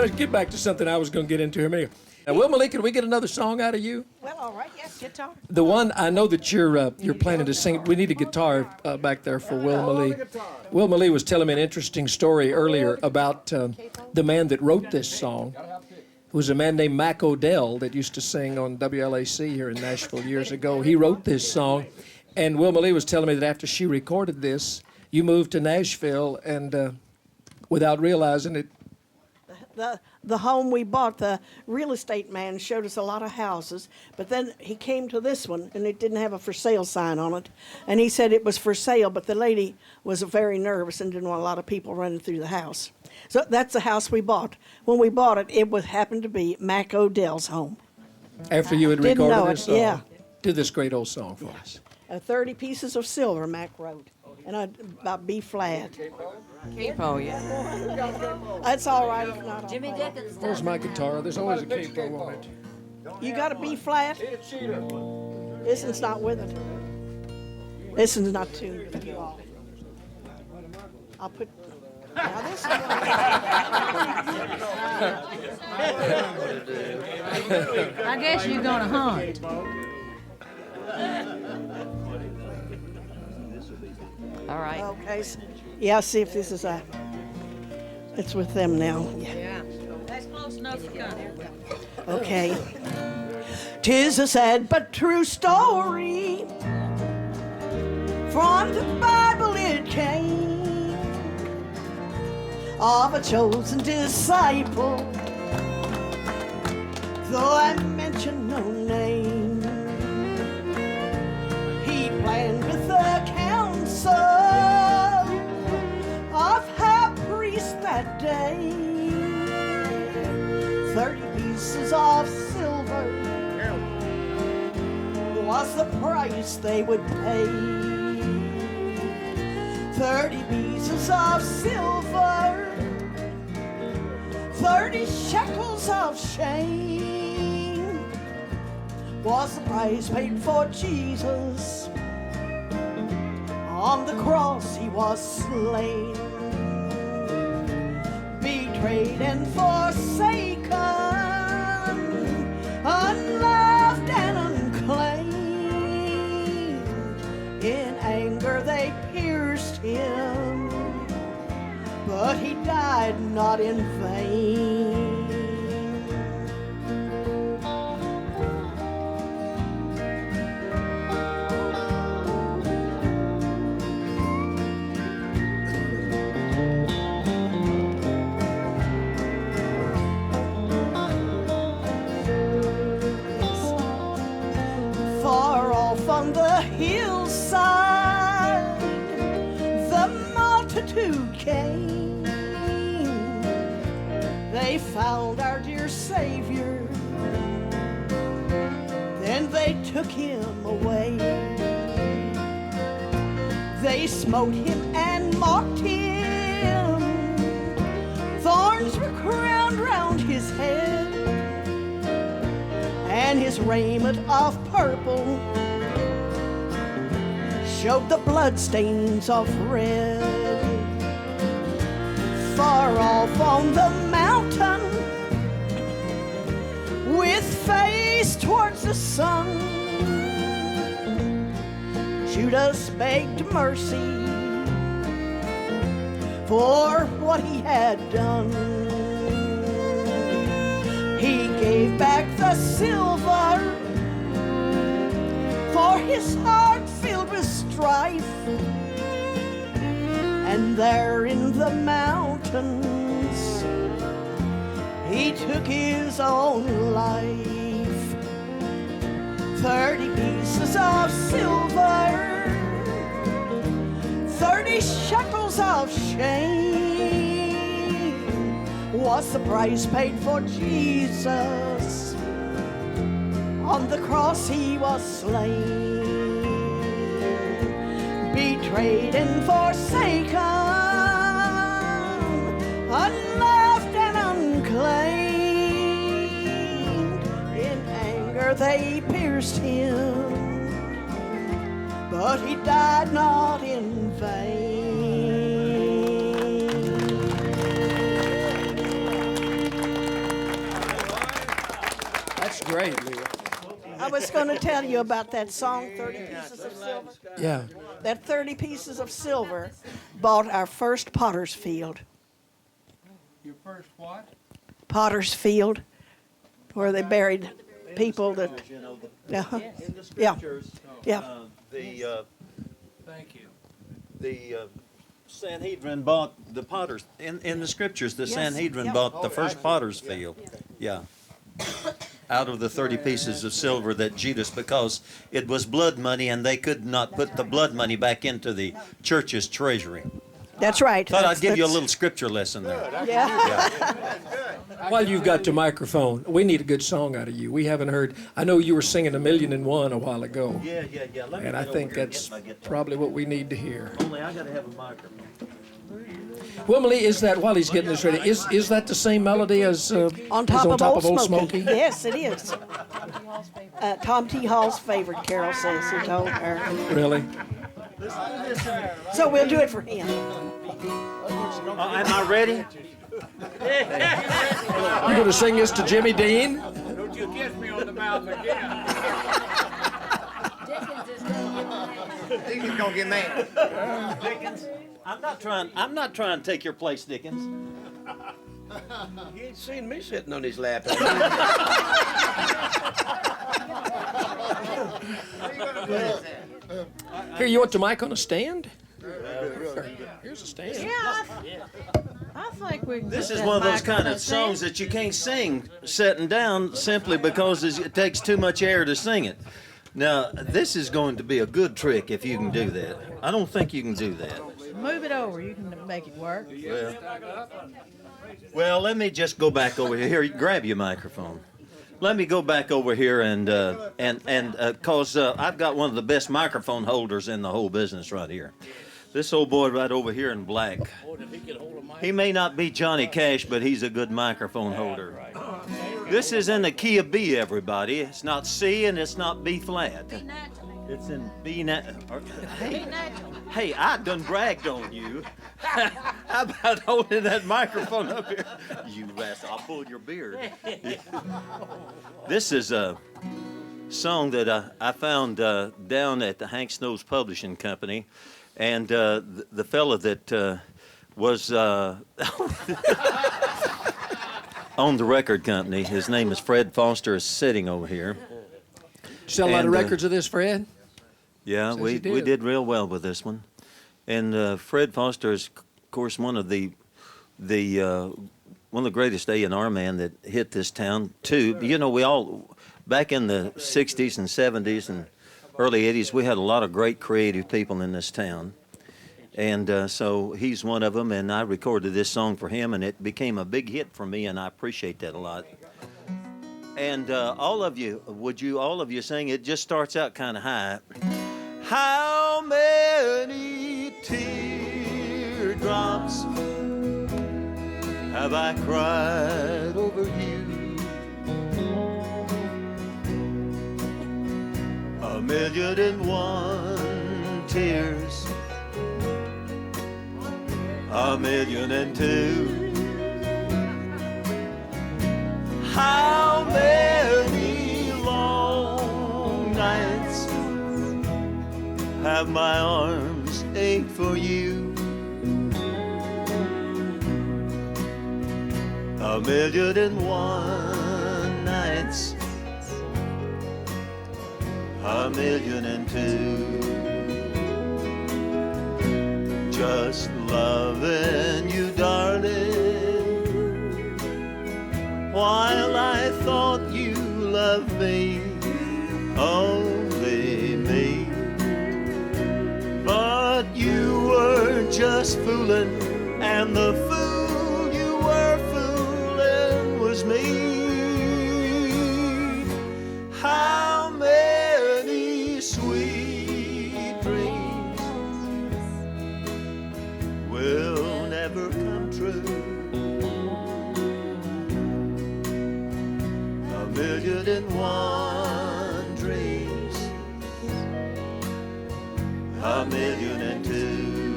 let's get back to something I was going to get into here a minute. Now, Wilma Lee, can we get another song out of you? Well, all right, yes, guitar. The one I know that you're planning to sing. We need a guitar back there for Wilma Lee. Wilma Lee was telling me an interesting story earlier about the man that wrote this song. It was a man named Mac Odell that used to sing on WLAC here in Nashville years ago. He wrote this song, and Wilma Lee was telling me that after she recorded this, you moved to Nashville, and without realizing it. The home we bought, the real estate man showed us a lot of houses, but then he came to this one, and it didn't have a for sale sign on it. And he said it was for sale, but the lady was very nervous and didn't want a lot of people running through the house. So that's the house we bought. When we bought it, it happened to be Mac Odell's home. After you had Didn't recorded know this it, song. yeah. Do this great old song for us. 30 pieces of silver, Mac wrote, and about B flat. Capo, yeah. That's all right if not. Jimmy Dickens. Where's my guitar? There's always a capo on it. You got a B flat? This one's not with it. This one's not tuned with you all. I'll put. Now this one. I guess you're gonna hunt. All right. Okay. Yeah, see if this is it's with them now. Yeah. That's close enough for country. Okay. 'Tis a sad but true story. From the Bible it came of a chosen disciple, though I mention no name. He planned with the council of high priest that day 30 pieces of silver was the price they would pay. 30 pieces of silver, 30 shekels of shame was the price paid for Jesus. On the cross he was slain, betrayed and forsaken, unloved and unclaimed. In anger they pierced him, but he died not in vain. Far off on the hillside, the multitude came. They found our dear Savior, then they took him away. They smote him and mocked him, thorns were crowned round his head, and his raiment of purple showed the bloodstains of red. Far off on the mountain, with face towards the sun, Judas begged mercy for what he had done. He gave back the silver, for his heart filled with strife. And there in the mountains, he took his own life. 30 pieces of silver, 30 shekels of shame was the price paid for Jesus. On the cross he was slain, betrayed and forsaken, unloved and unclaimed. In anger they pierced him, but he died not in vain. great, Leah. I was going to tell you about that song, 30 Pieces of Silver. Yeah. That 30 Pieces of Silver bought our first potter's field. Your first what? Potter's field, where they buried people that. You know, Uh-huh. in the Yeah. scriptures, Yeah. Thank you. the Sanhedrin bought the potters. In the scriptures, the Yes, Sanhedrin yeah. bought the first potter's field. Yeah. Out of the 30 pieces of silver that Judas, because it was blood money and they could not put the blood money back into the church's treasury. That's right. Thought I'd give you a That's- little scripture lesson there. Yeah. While you've got your microphone, we need a good song out of you. We haven't heard. I know you were singing $1,000,001 a while ago, Yeah. Let me and I get think over here and that's get my guitar. probably what we need to hear. Only I gotta have a microphone. Wilma Lee, is that while he's getting this ready? Is that the same melody as On as top of Old Smoky. Smoky? Yes, it is. Tom T. Hall's favorite, Carol says he told her. Really? So we'll do it for him. Am I ready? You going to sing this to Jimmy Dean? Don't you kiss me on the mouth again. Dickens gonna get mad. Dickens, I'm not trying to take your place, Dickens. You ain't seen me sitting on his lap. Here, you want the mic on a stand? Here's a stand. I think we can. This put is that one of those back kind on of the songs thing. that you can't sing sitting down simply because it takes too much air to sing it. Now, this is going to be a good trick if you can do that. I don't think you can do that. Move it over. You can make it work. Well, let me just go back over here. Here, grab your microphone. Let me go back over here and cause I've got one of the best microphone holders in the whole business right here. This old boy right over here in black. He may not be Johnny Cash, but he's a good microphone holder. This is in the key of B, everybody. It's not C and it's not B flat. It's in B Hey, I done bragged on you. How about holding that microphone up here? You rascal, I'll pull your beard. This is a song that I found down at the Hank Snow's Publishing Company. And the fella that was on the record company, his name is Fred Foster, is sitting over here. Sell a lot of And, records of this, Fred? Yeah, Says we you did. did real well with this one. And Fred Foster is, of course, one of the greatest A&R man that hit this town too. You know, we all back in the '60s and '70s and early '80s, we had a lot of great creative people in this town. And so he's one of them, and I recorded this song for him, and it became a big hit for me, and I appreciate that a lot. And all of you sing? It just starts out kind of high. How many teardrops have I cried over you? 1,000,001 tears, 1,000,002. How many long nights have my arms ached for you? 1,000,001 nights, 1,000,002. Just loving you, darling, while I thought you loved me, only me. But you were just fooling, and the fool you were fooling was me. How many sweet dreams will never come true? 1,000,001 dreams, 1,000,002.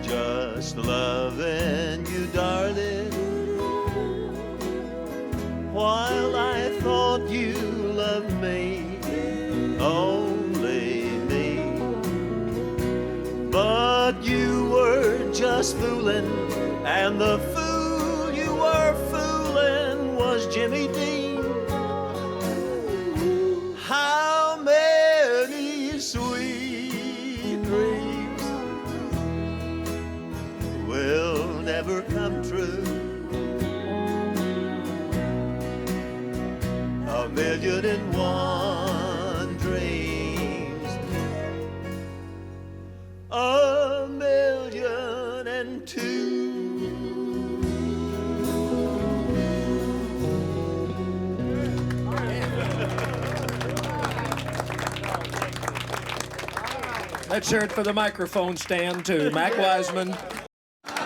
Just loving you, darling, But you were just fooling, and the fool you were fooling was Jimmy Dean. How many sweet dreams will never come true? A million and one dreams, a million and two. Let's hear it for the microphone stand, too. Mac Wiseman.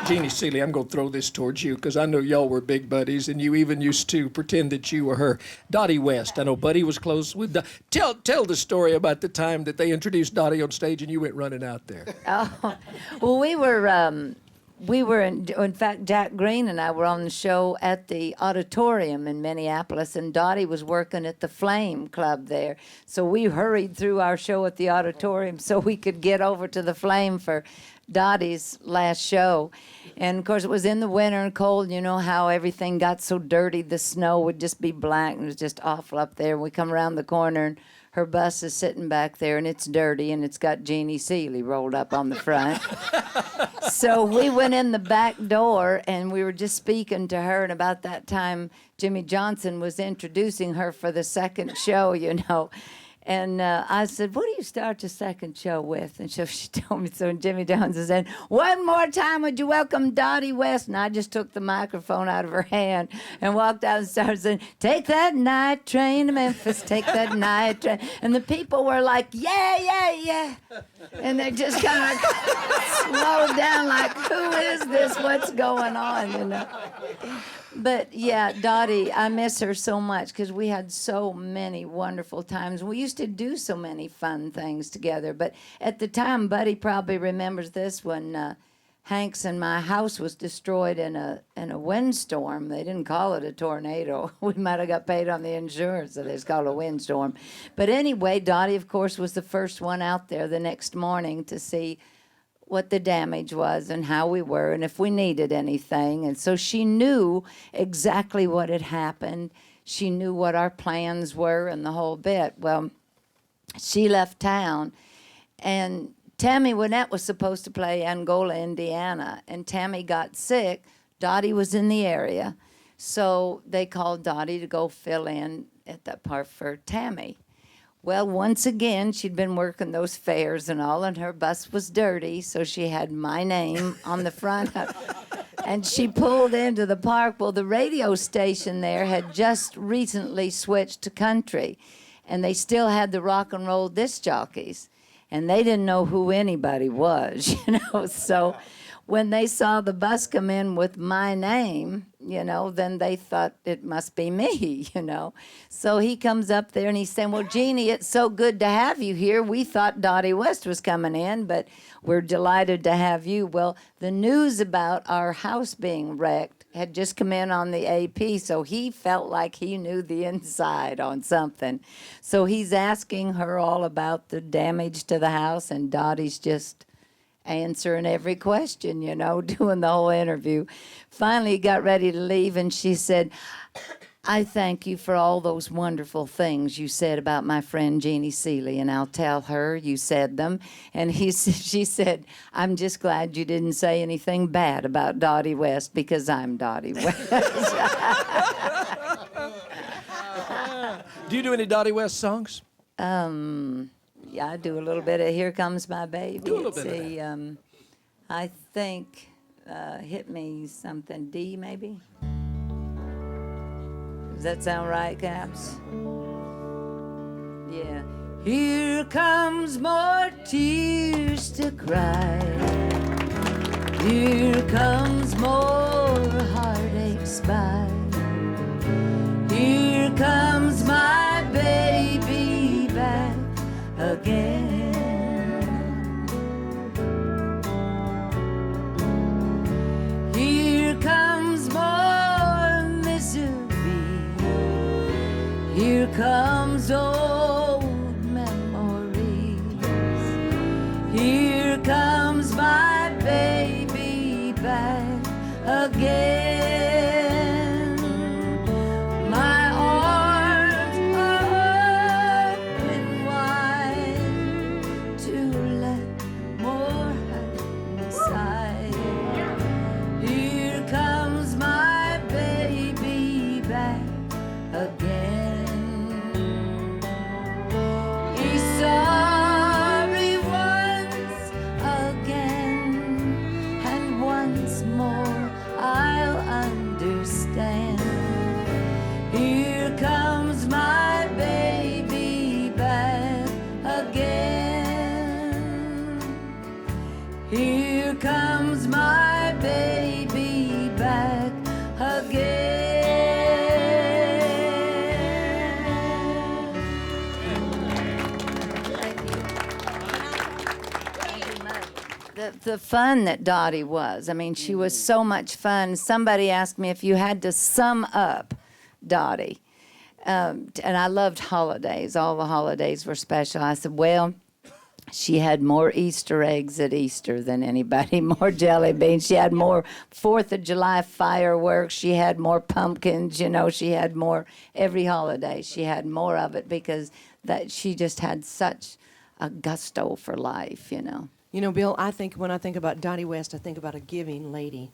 Jeannie Seely, I'm going to throw this towards you because I know y'all were big buddies, and you even used to pretend that you were her. Dottie West, I know Buddy was close with Tell the story about the time that they introduced Dottie on stage and you went running out there. Oh, well, we were in fact, Jack Green and I were on the show at the auditorium in Minneapolis, and Dottie was working at the Flame Club there. So we hurried through our show at the auditorium so we could get over to the Flame for Dottie's last show. And of course, it was in the winter and cold. You know how everything got so dirty. The snow would just be black, and it was just awful up there. We come around the corner, and her bus is sitting back there, and it's dirty, and it's got Jeannie Seely rolled up on the front. So we went in the back door, and we were just speaking to her, and about that time, Jimmy Johnson was introducing her for the second show, you know. And I said, what do you start the second show with? And so she told me, so Jimmy Johnson said, one more time, would you welcome Dottie West? And I just took the microphone out of her hand and walked out and started saying, take that night train to Memphis, take that night train. And the people were like, yeah, yeah, yeah. And they just kind of slowed down like, who is this? What's going on, you know? But yeah, Dottie, I miss her so much because we had so many wonderful times. We used to do so many fun things together. But at the time, Buddy probably remembers this when Hanks and my house was destroyed in a windstorm. They didn't call it a tornado. We might have got paid on the insurance, so they just called it a windstorm. But anyway, Dottie, of course, was the first one out there the next morning to see what the damage was and how we were and if we needed anything. And so she knew exactly what had happened. She knew what our plans were and the whole bit. Well, she left town, and Tammy Wynette was supposed to play Angola, Indiana, and Tammy got sick. Dottie was in the area, so they called Dottie to go fill in at that part for Tammy. Well, once again, she'd been working those fairs and all, and her bus was dirty, so she had my name on the front. And she pulled into the park. Well, the radio station there had just recently switched to country, and they still had the rock and roll disc jockeys, and they didn't know who anybody was, you know. So when they saw the bus come in with my name, you know, then they thought it must be me, you know. So he comes up there and he's saying, well, Jeannie, it's so good to have you here. We thought Dottie West was coming in, but we're delighted to have you. Well, the news about our house being wrecked had just come in on the AP, so he felt like he knew the inside on something. So he's asking her all about the damage to the house, and Dottie's just answering every question, you know, doing the whole interview. Finally, he got ready to leave, and she said, I thank you for all those wonderful things you said about my friend Jeannie Seely, and I'll tell her you said them. And she said, I'm just glad you didn't say anything bad about Dottie West because I'm Dottie West. Do you do any Dottie West songs? Yeah, I do a little bit of Here Comes My Baby. Do a little bit of that. I think Hit Me Something D, maybe? Does that sound right, Caps? Yeah. Here comes more tears to cry. Here comes more heartaches by. Here comes my baby back again. Here comes more misery. Here comes old memories. Here comes my again. My arms are open wide to let more heart inside. Here comes my baby back again. He's sorry once again, and once more I'll understand. Here comes my baby back again. Here comes my baby back again. The fun that Dottie was. I mean, she was so much fun. Somebody asked me if you had to sum up Dottie. And I loved holidays. All the holidays were special. I said, well, she had more Easter eggs at Easter than anybody, more jelly beans. She had more 4th of July fireworks. She had more pumpkins. You know, she had more every holiday. She had more of it because that she just had such a gusto for life, you know. You know, Bill, when I think about Dottie West, I think about a giving lady.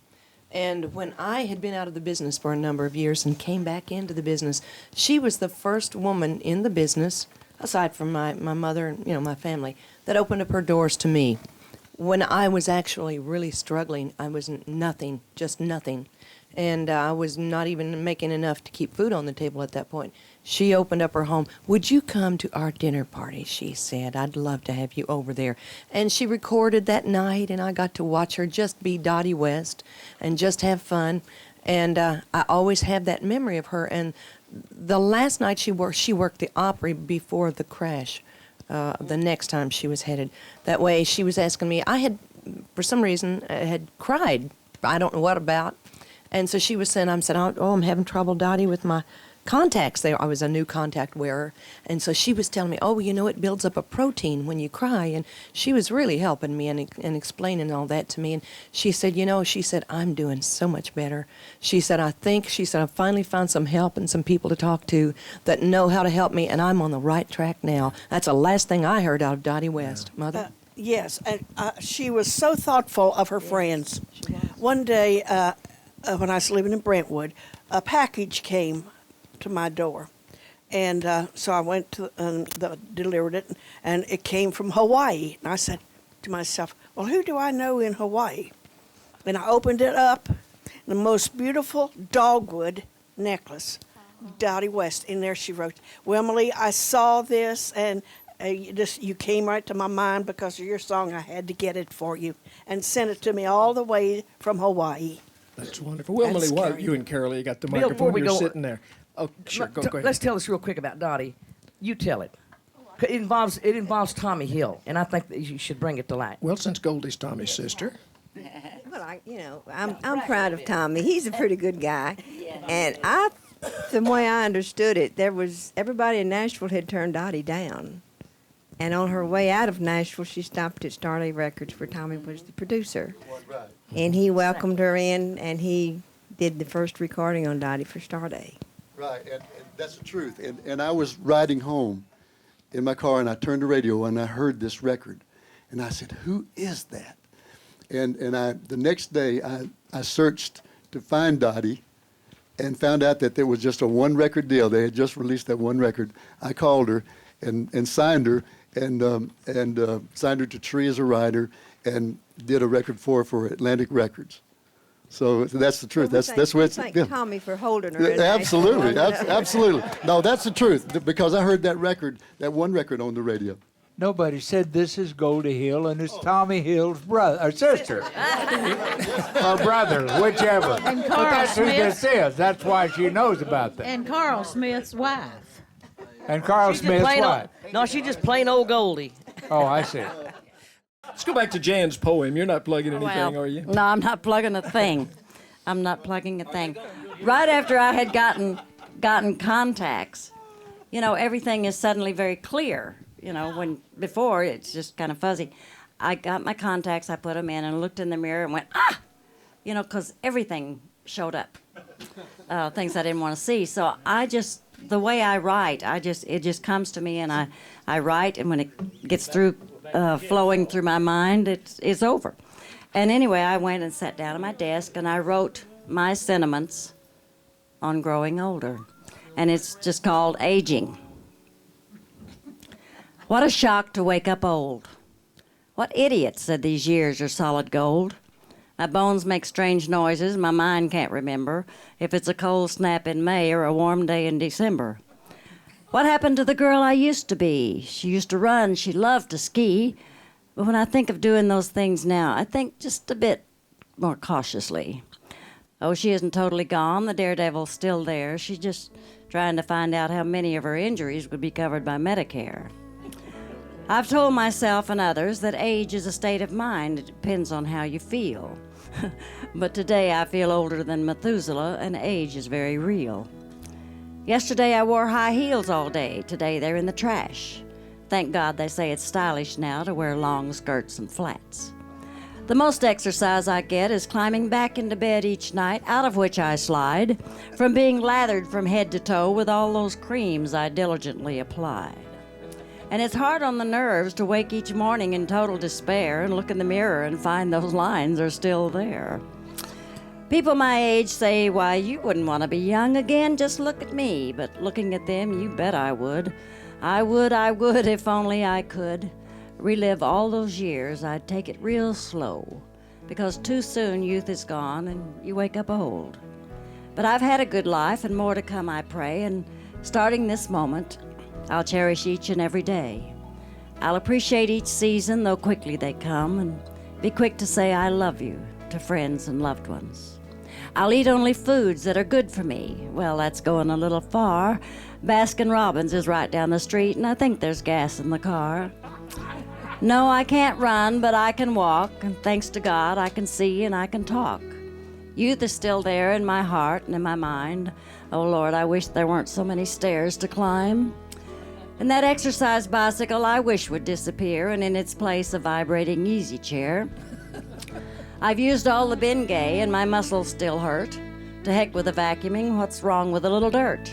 And when I had been out of the business for a number of years and came back into the business, she was the first woman in the business, aside from my mother and, you know, my family, that opened up her doors to me. When I was actually really struggling, I was nothing, just nothing. And I was not even making enough to keep food on the table at that point. She opened up her home. Would you come to our dinner party? She said, I'd love to have you over there. And she recorded that night, and I got to watch her just be Dottie West and just have fun. And I always have that memory of her. And the last night she worked the Opry before the crash, the next time she was headed. That way she was asking me, I had, for some reason, had cried. I don't know what about. And so she was saying, I'm having trouble, Dottie, with my contacts there. I was a new contact wearer. And so she was telling me, oh, you know, it builds up a protein when you cry. And she was really helping me and explaining all that to me. And she said, I'm doing so much better. She said, I finally found some help and some people to talk to that know how to help me, and I'm on the right track now. That's the last thing I heard out of Dottie West, Mother. Yes, and she was so thoughtful of her friends. One day, when I was living in Brentwood, a package came to my door. And so I went to delivered it, and it came from Hawaii. And I said to myself, well, who do I know in Hawaii? And I opened it up, the most beautiful dogwood necklace, Dottie West. In there she wrote, well, Emily, I saw this, and you came right to my mind because of your song. I had to get it for you, and sent it to me all the way from Hawaii. That's wonderful. Well, Emily, That's you and Carol, you got the Bill, microphone. before we You're go- sitting there. Oh, sure. Go ahead. Let's tell this real quick about Dottie. You tell it. It involves Tommy Hill, and I think that you should bring it to light. Well, since Goldie's Tommy's sister. Well, I'm proud of Tommy. He's a pretty good guy, and the way I understood it, everybody in Nashville had turned Dottie down, and on her way out of Nashville, she stopped at Starley Records, where Tommy was the producer, and he welcomed her in, and he did the first recording on Dottie for Starday. Right, and that's the truth. And I was riding home in my car, and I turned the radio, and I heard this record, and I said, "Who is that?" And the next day I searched to find Dottie, and found out that there was just a one-record deal. They had just released that one record. I called her and signed her, and signed her to Tree as a writer, and did a record for Atlantic Records. So that's the truth. That's where it's. Thank Yeah. Tommy for holding her. in Absolutely, Nashville. absolutely. No, that's the truth, because I heard that one record on the radio. Nobody said this is Goldie Hill and it's Tommy Hill's brother or sister. Or brother, whichever. And But Carl that's who Smith. this is. That's why she knows about that. And Carl Smith's wife. And Carl She's just Smith's plain wife. No, she's just plain old Goldie. Oh, I see. Let's go back to Jan's poem. You're not plugging anything, are you? No, I'm not plugging a thing. I'm not plugging a thing. Right after I had gotten contacts, you know, everything is suddenly very clear. You know, when before it's just kind of fuzzy. I got my contacts, I put them in, and looked in the mirror and went, ah! You know, because everything showed up. Things I didn't want to see. So the way I write, it just comes to me, and I write, and when it gets through, flowing through my mind, it's over. And anyway, I went and sat down at my desk, and I wrote my sentiments on growing older. And it's just called Aging. What a shock to wake up old. What idiot said these years are solid gold? My bones make strange noises, my mind can't remember if it's a cold snap in May or a warm day in December. What happened to the girl I used to be? She used to run, she loved to ski. But when I think of doing those things now, I think just a bit more cautiously. Oh, she isn't totally gone, the daredevil's still there. She's just trying to find out how many of her injuries would be covered by Medicare. I've told myself and others that age is a state of mind. It depends on how you feel. But today I feel older than Methuselah, and age is very real. Yesterday I wore high heels all day. Today they're in the trash. Thank God they say it's stylish now to wear long skirts and flats. The most exercise I get is climbing back into bed each night, out of which I slide, from being lathered from head to toe with all those creams I diligently applied. And it's hard on the nerves to wake each morning in total despair and look in the mirror and find those lines are still there. People my age say, why, you wouldn't want to be young again, just look at me. But looking at them, you bet I would. I would, if only I could. Relive all those years, I'd take it real slow. Because too soon youth is gone and you wake up old. But I've had a good life and more to come, I pray. And starting this moment, I'll cherish each and every day. I'll appreciate each season, though quickly they come, and be quick to say I love you to friends and loved ones. I'll eat only foods that are good for me. Well, that's going a little far. Baskin-Robbins is right down the street, and I think there's gas in the car. No, I can't run, but I can walk, and thanks to God, I can see and I can talk. Youth is still there in my heart and in my mind. Oh, Lord, I wish there weren't so many stairs to climb. And that exercise bicycle I wish would disappear, and in its place a vibrating easy chair. I've used all the Bengay and my muscles still hurt. To heck with the vacuuming, what's wrong with a little dirt?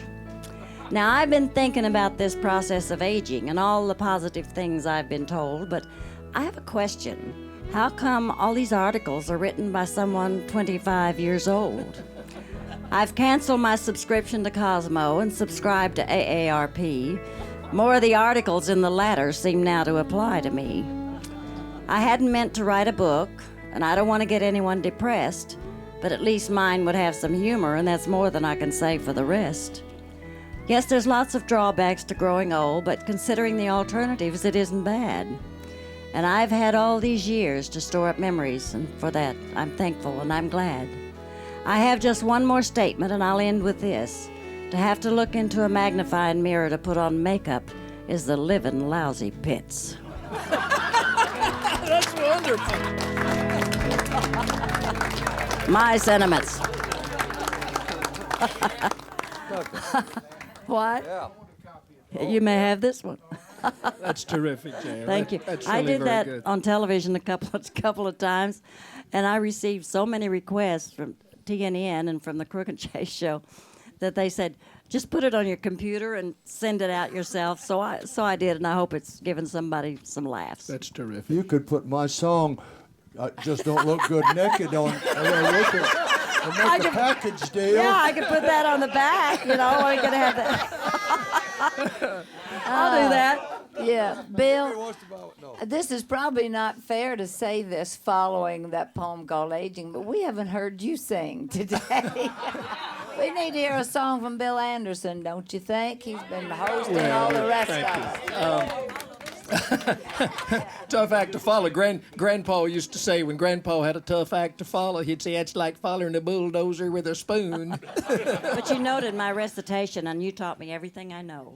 Now, I've been thinking about this process of aging and all the positive things I've been told, but I have a question. How come all these articles are written by someone 25 years old? I've canceled my subscription to Cosmo and subscribed to AARP. More of the articles in the latter seem now to apply to me. I hadn't meant to write a book, and I don't want to get anyone depressed, but at least mine would have some humor, and that's more than I can say for the rest. Yes, there's lots of drawbacks to growing old, but considering the alternatives, it isn't bad. And I've had all these years to store up memories, and for that, I'm thankful and I'm glad. I have just one more statement, and I'll end with this. To have to look into a magnifying mirror to put on makeup is the living lousy pits. That's wonderful. My sentiments. What? Yeah. You may have this one. That's terrific, Jan. Thank you. That's I really did very that good. on television a couple of times, and I received so many requests from TNN and from the Crook and Chase show that they said, just put it on your computer and send it out yourself. So I did, and I hope it's given somebody some laughs. That's terrific. You could put my song, Just Don't Look Good Naked, on make a package deal. Yeah, I could put that on the back. You know, I'm going to have that. I'll do that. Yeah, Bill, this is probably not fair to say this following that poem called Aging, but we haven't heard you sing today. We need to hear a song from Bill Anderson, don't you think? He's been hosting all the rest of us. Tough act to follow. Grandpa used to say when Grandpa had a tough act to follow, he'd say, it's like following a bulldozer with a spoon. But you noted my recitation, and you taught me everything I know.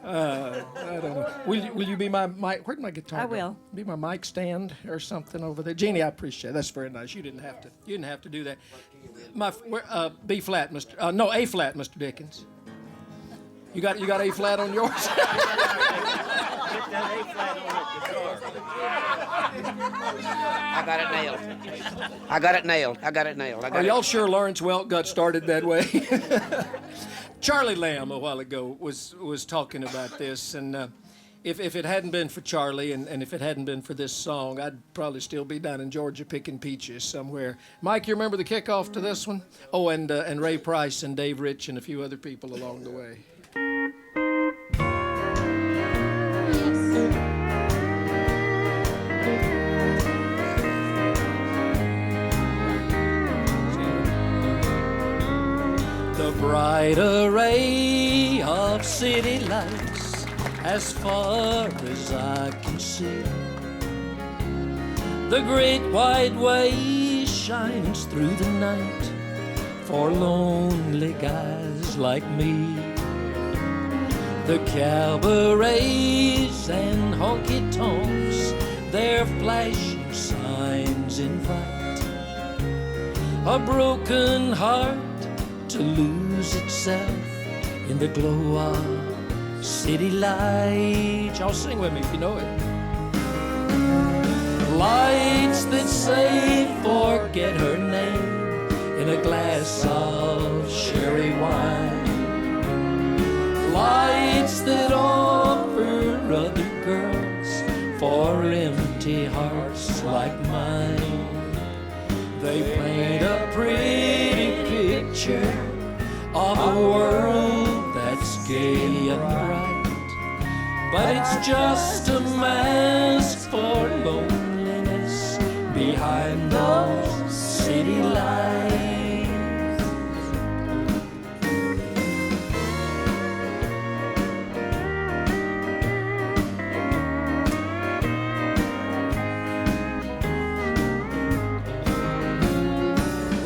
I don't know. Will you be my mic? Where'd my guitar I go? will. Be my mic stand or something over there. Jeannie, I appreciate it. That's very nice. You didn't have to do that. B flat, Mr. No, A flat, Mr. Dickens. You got A flat on yours? Get that A flat on it. I got it nailed. I got it nailed. I got it nailed. I got Are it. y'all sure Lawrence Welk got started that way? Charlie Lamb a while ago was talking about this, and if it hadn't been for Charlie and if it hadn't been for this song, I'd probably still be down in Georgia picking peaches somewhere. Mike, you remember the kickoff to this one? Oh, and Ray Price and Dave Rich and a few other people along the way. The bright array of city lights as far as I can see. The great wide way shines through the night for lonely guys like me. The cabarets and honky-tonks, they're flashing signs invite a broken heart to lose itself in the glow of city lights. Y'all sing with me if you know it. Lights that say forget her name in a glass of sherry wine. Lights that offer other girls for empty hearts like mine. They paint a pretty picture of a world that's gay and bright, but it's just a mask for loneliness behind those city lights.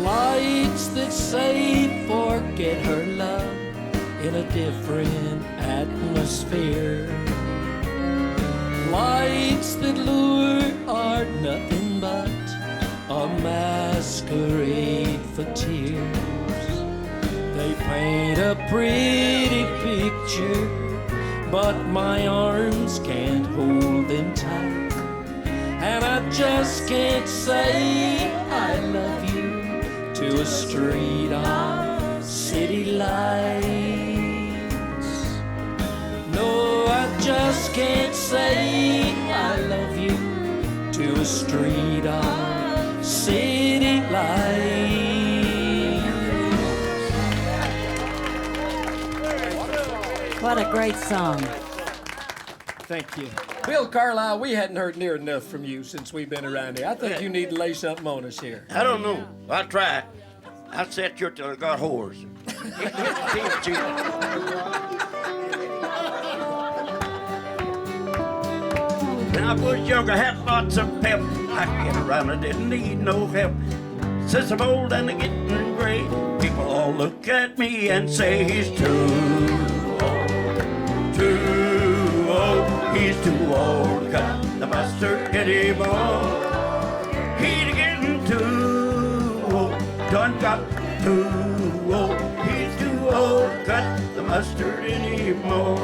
Lights that say forget her love in a different atmosphere. Lights that lure are nothing but a masquerade for tears. They paint a pretty picture, but my arms can't hold them tight, and I just can't say I love you to a street of city lights. No, I just can't say I love you to a street of city lights. What a great song. Thank you. Bill Carlisle, we hadn't heard near enough from you since we've been around here. I think you need to lay something on us here. I don't know. I tried. I sat here till I got hoarse. When I was young, I had lots of pep. I could get around, I didn't need no help. Since I'm old and I'm getting gray, people all look at me and say he's too old. Too old, he's too old to cut the mustard anymore. He's getting too old, done got too old. He's too old to cut the mustard anymore.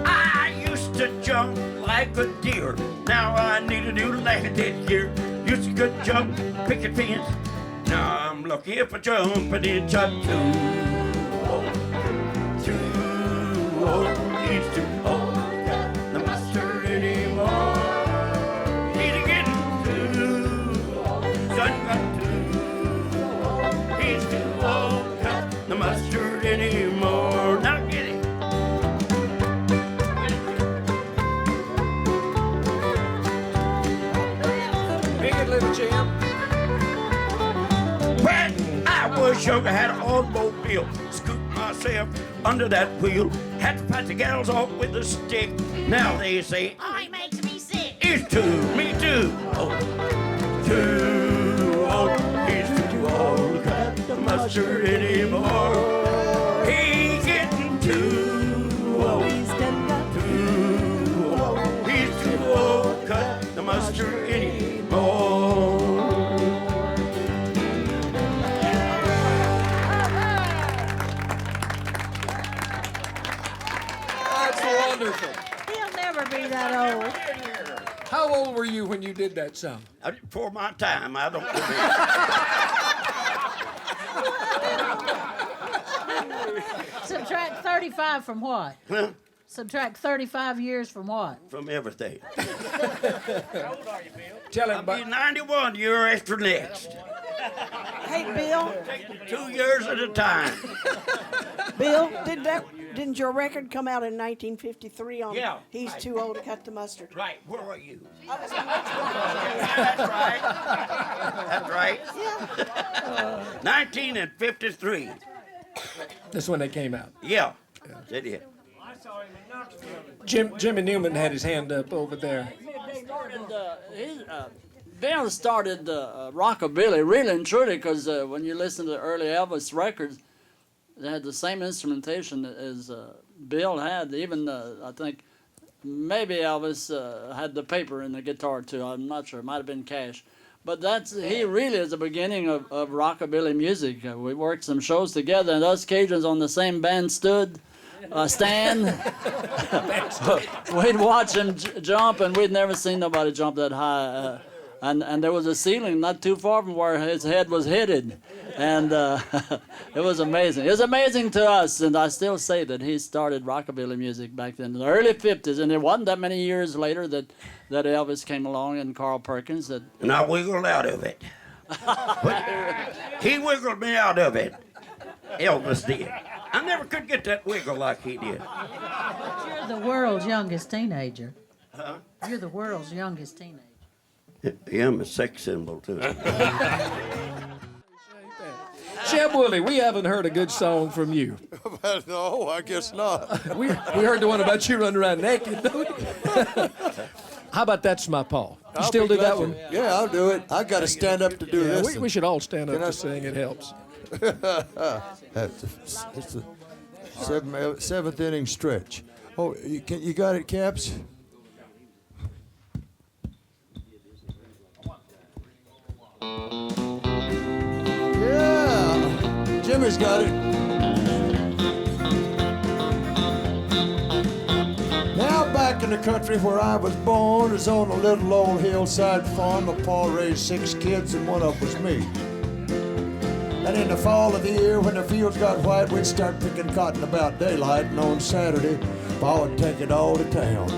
I used to jump like a deer. Now I need a new landing gear. Used to good jump, picket fence. Now I'm lucky if I jump and it's up too old. Too old, he's too old to cut the mustard anymore. He's getting too old, son got too old. He's too old to cut the mustard anymore. Now get it. Big little Jim. When I was young, I had an automobile. Scoop myself under that wheel. Had to pat the gals off with a stick. Now they say, Oh, he makes me sick. it's me too old. Too old. He's too old to cut the mustard anymore. He's getting too old. Too old. He's too old to cut the mustard anymore. That's wonderful. He'll never be that old. Bill. How old were you when you did that song? Before my time, I don't believe. Subtract 35 from what? Huh? Subtract 35 years from what? From everything. Tell him I'll be 91 year after next. Hey, Bill. 2 years at a time. Bill, didn't your record come out in 1953 on Yeah. He's Too Old to Cut the Mustard? Right, where are you? I That's right. That's right. 1953. That's when they came out. Yeah, that's it. Jimmy Newman had his hand up over there. Bill started rockabilly really and truly because when you listen to the early Elvis records, they had the same instrumentation as Bill had. Even I think maybe Elvis had the paper and the guitar too. I'm not sure. It might have been Cash. But he really is the beginning of rockabilly music. We worked some shows together, and us Cajuns on the same stand. We'd watch him jump, and we'd never seen nobody jump that high. And there was a ceiling not too far from where his head was headed. And it was amazing. It was amazing to us, and I still say that he started rockabilly music back then in the early 50s, and it wasn't that many years later that Elvis came along and Carl Perkins. And I wiggled out of it. He wiggled me out of it. Elvis did. I never could get that wiggle like he did. You're the world's youngest teenager. Huh? You're the world's youngest teenager. Yeah, I'm a sex symbol, too. Sheb Woolley, we haven't heard a good song from you. No, I guess not. We heard the one about you running around naked. How about That's My Paul? You still do that one? Yeah, I'll do it. I got to stand up to do Yeah, this. we should all stand up Can I to sing. It helps. It's the seventh inning stretch. Oh, you got it, Caps? Yeah, Jimmy's got it. Now back in the country where I was born is on a little old hillside farm. My pa raised 6 kids and one of them was me. And in the fall of the year when the fields got white, we'd start picking cotton about daylight, and on Saturday, Pa would take it all to town.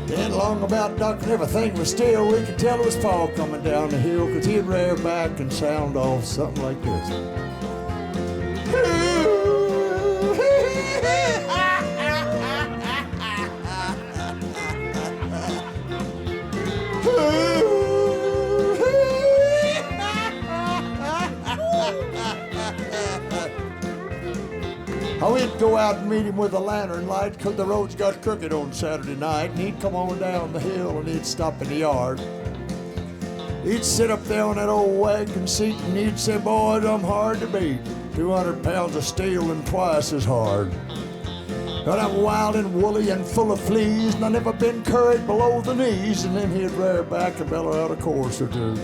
Then long about dark and everything was still, we could tell it was fall coming down the hill, 'cause he'd rear back and sound off something like this. We'd go out and meet him with a lantern light, 'cause the roads got crooked on Saturday night, and he'd come on down the hill and he'd stop in the yard. He'd sit up there on that old wagon seat and he'd say, "Boys, I'm hard to beat. 200 pounds of steel and twice as hard. But I'm wild and woolly and full of fleas, and I never been curried below the knees." And then he'd rear back and bellow out a chorus or two.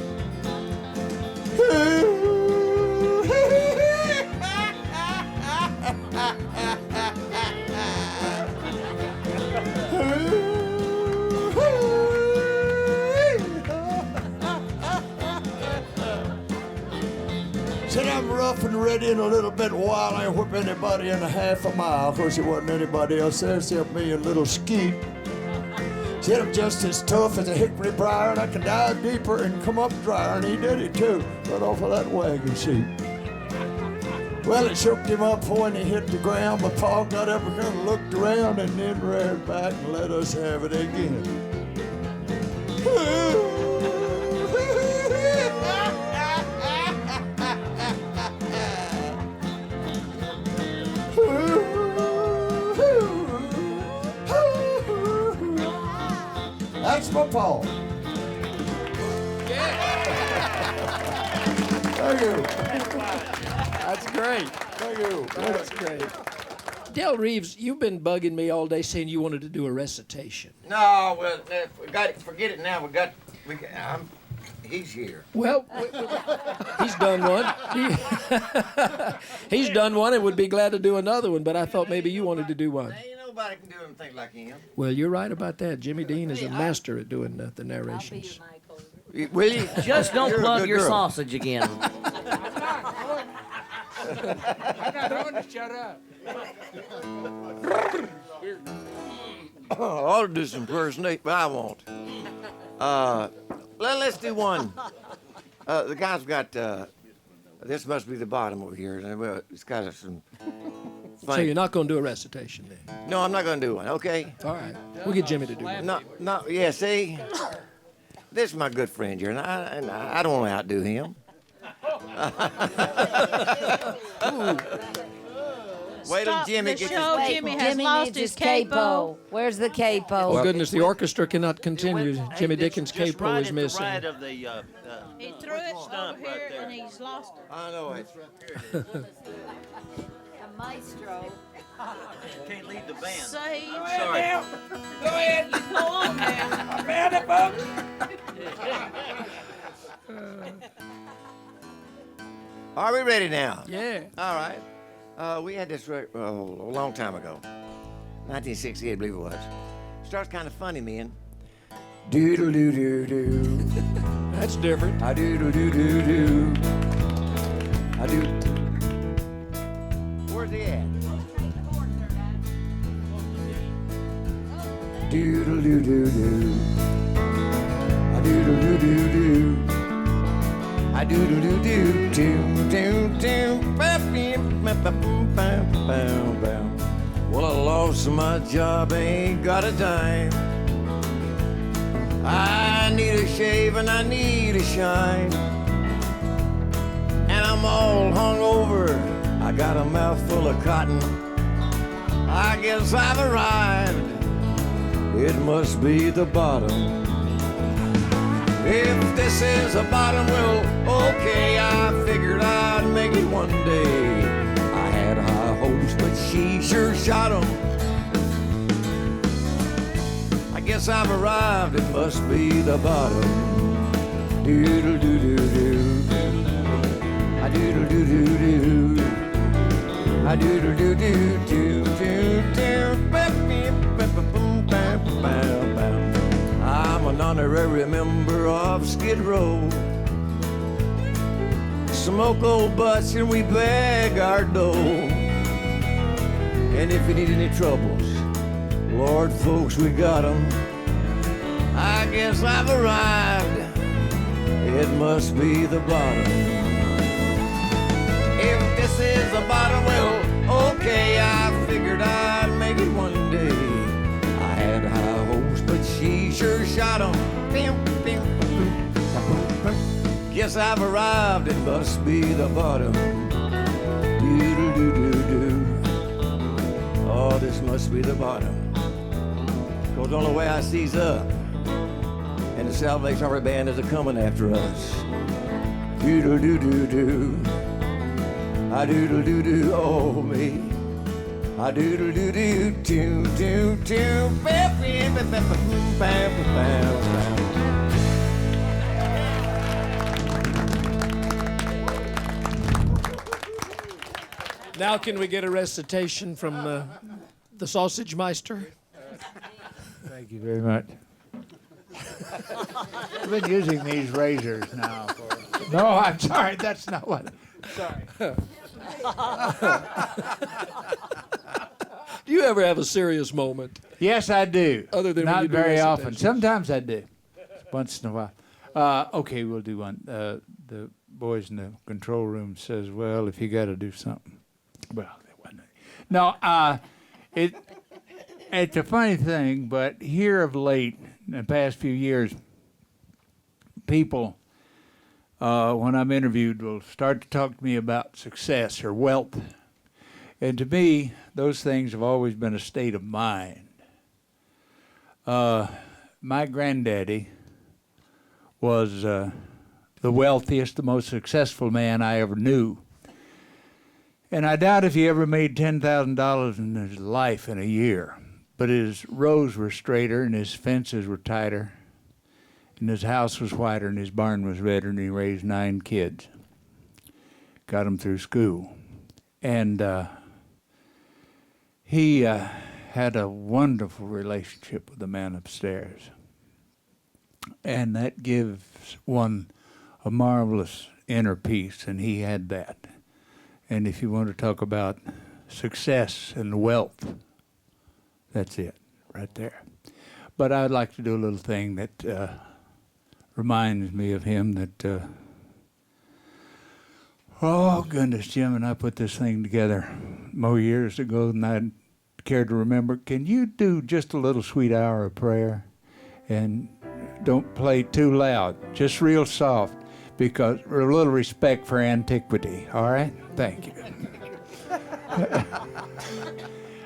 Said I'm rough and ready in a little bit while I whip anybody in a half a mile. Of course, there wasn't anybody else there except me and little Skeet. Said I'm just as tough as a hickory briar, and I can dive deeper and come up drier. And he did it too, right off of that wagon seat. Well, it shook him up when he hit the ground, but Pa got up and kind of looked around and then reared back and let us have it again. That's my Paul. Thank you. That's great. Thank you. That's great. Del Reeves, you've been bugging me all day saying you wanted to do a recitation. No, well, we got it. Forget it now. He's here. Well, he's done one. He's done one and would be glad to do another one, but I thought maybe you wanted to do one. Ain't no Nobody can do anything like him. Well, you're right about that. Jimmy Dean is a master at doing the narrations. Will you? Just don't You're a plug good your girl. sausage again. I'm not going to shut up. I ought to do some impersonate, but I won't. Let's do one. The guy's got. This must be the bottom over here. Well, it's got some. So you're not going to do a recitation then? No, I'm not going to do one. Okay. All right. We'll get Jimmy to do one. No. Yeah. See, this is my good friend here, and I don't want to outdo him. Wait till Stop Jimmy the gets show. his Jimmy has lost his capo. capo. Where's the capo? Oh, goodness, the orchestra cannot continue. Jimmy Dickens' Just capo right is at the missing. right of the, He threw it over stump right here there. and he's lost it. I know it. The maestro. Can't lead the band. Say, Sorry. Go ahead. You go on now. I'm ready, folks. Are we ready now? Yeah. All right. We had this a long time ago. 1968, I believe it was. Starts kind of funny, man. Doodle doo doo doo. That's different. I doodle doo doo doo. I do. Where's he at? Doodle doo doo doo. I doodle doo doo doo. I doodle doo doo doo doo doo. Well, I lost my job, ain't got a dime. I need a shave and I need a shine. And I'm all hung over. I got a mouthful of cotton. I guess I've arrived. It must be the bottom. If this is the bottom, well, okay, I figured I'd make it one day. I had high hopes, but she sure shot 'em. I guess I've arrived, it must be the bottom. Doodle doo doo doo. I doodle doo doo doo. I doodle doo doo doo doo doo. I'm an honorary member of Skid Row. Smoke old butts and we bag our dough. And if you need any troubles, Lord, folks, we got 'em. I guess I've arrived. It must be the bottom. If this is the bottom, well, okay, I figured I'd make it one day. I had high hopes, but she sure shot 'em. Guess I've arrived, it must be the bottom. Doodle doo doo doo. Oh, this must be the bottom. 'Cause the only way I sees up, and the Salvation Army band is a-coming after us. Doodle doo doo doo. I doodle doo doo, oh me. I doodle doo doo doo doo doo. Now can we get a recitation from the Sausage Meister? Thank you very much. I've been using these razors now. No, I'm sorry. That's not what. Sorry. Do you ever have a serious moment? Yes, I do. Other than when not you do very often. recitations. Sometimes I do. Once in a while. Okay, we'll do one. The boys in the control room says, "Well, if you got to do something." Well, there wasn't any. No, it's a funny thing, but here of late, in the past few years, people, when I'm interviewed, will start to talk to me about success or wealth. And to me, those things have always been a state of mind. My granddaddy was the wealthiest, the most successful man I ever knew. And I doubt if he ever made $10,000 in his life in a year. But his rows were straighter and his fences were tighter. And his house was whiter and his barn was redder, and he raised 9 kids. Got them through school. And he had a wonderful relationship with the man upstairs. And that gives one a marvelous inner peace, and he had that. And if you want to talk about success and wealth, that's it right there. But I'd like to do a little thing that reminds me of him that, oh goodness, Jim and I put this thing together more years ago than I'd care to remember. Can you do just a little sweet hour of prayer? And don't play too loud, just real soft, because a little respect for antiquity, all right? Thank you.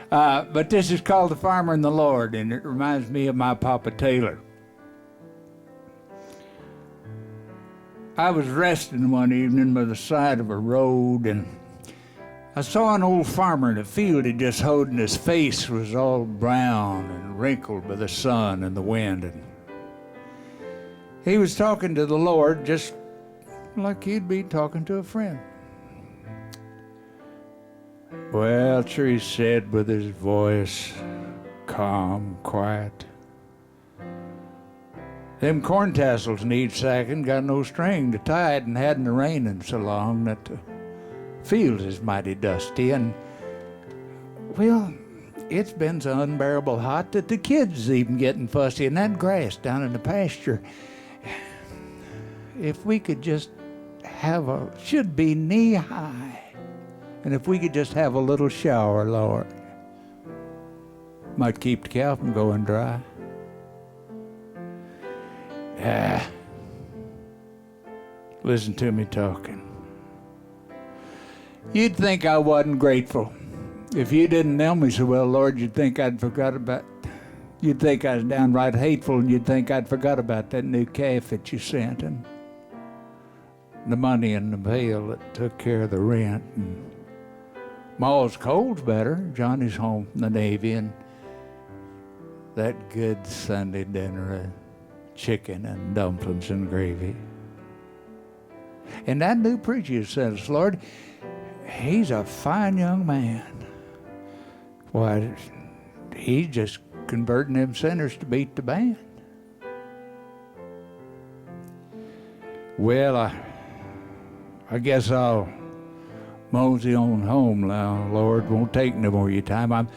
But this is called The Farmer and the Lord, and it reminds me of my Papa Taylor. I was resting one evening by the side of a road, and I saw an old farmer in a field he just hoed, and his face was all brown and wrinkled by the sun and the wind. And he was talking to the Lord just like he'd be talking to a friend. Well, sure, he said with his voice calm, quiet, them corn tassels need sacking, got no string to tie it, and hadn't raining so long that the field is mighty dusty. And, well, it's been so unbearable hot that the kids even getting fussy, and that grass down in the pasture, if we could just have should be knee high, and if we could just have a little shower, Lord, might keep the cow from going dry. Listen to me talking. You'd think I wasn't grateful. If you didn't know me so well, Lord, you'd think I'd forgot about, you'd think I was downright hateful, and you'd think I'd forgot about that new calf that you sent, and the money in the pail that took care of the rent. And Ma's cold's better. Johnny's home from the Navy, and that good Sunday dinner of chicken and dumplings and gravy. And that new preacher says, Lord, he's a fine young man. Why, he's just converting them sinners to beat the band. Well, I guess I'll mosey on home now. Lord, won't take no more of your time. I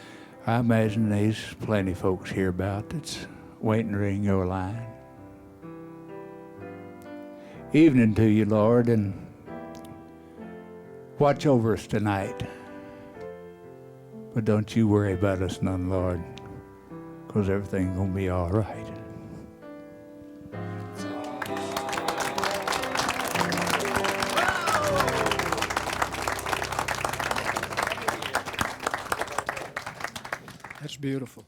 imagine there's plenty of folks here about that's waiting to ring your line. Evening to you, Lord, and watch over us tonight. But don't you worry about us none, Lord, because everything's going to be all right. That's beautiful.